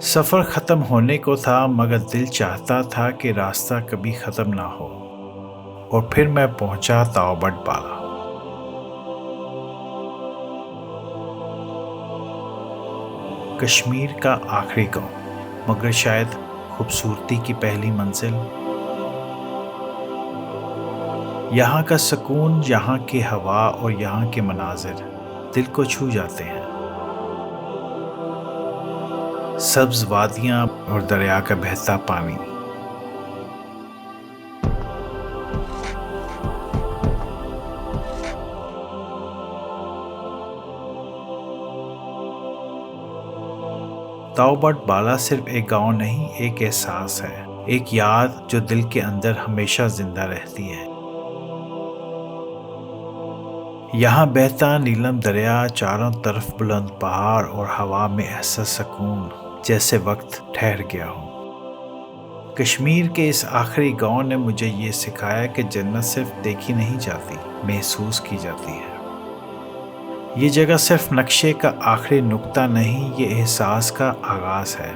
سفر ختم ہونے کو تھا مگر دل چاہتا تھا کہ راستہ کبھی ختم نہ ہو، اور پھر میں پہنچا تاوبٹ بالا۔ کشمیر کا آخری گاؤں، مگر شاید خوبصورتی کی پہلی منزل۔ یہاں کا سکون، یہاں کی ہوا اور یہاں کے مناظر دل کو چھو جاتے ہیں۔ سبز وادیاں اور دریا کا بہتا پانی۔ تاوبٹ بالا صرف ایک گاؤں نہیں، ایک احساس ہے، ایک یاد جو دل کے اندر ہمیشہ زندہ رہتی ہے۔ یہاں بہتا نیلم دریا، چاروں طرف بلند پہاڑ اور ہوا میں ایسا سکون جیسے وقت ٹھہر گیا ہو۔ کشمیر کے اس آخری گاؤں نے مجھے یہ سکھایا کہ جنت صرف دیکھی نہیں جاتی، محسوس کی جاتی ہے۔ یہ جگہ صرف نقشے کا آخری نقطہ نہیں، یہ احساس کا آغاز ہے۔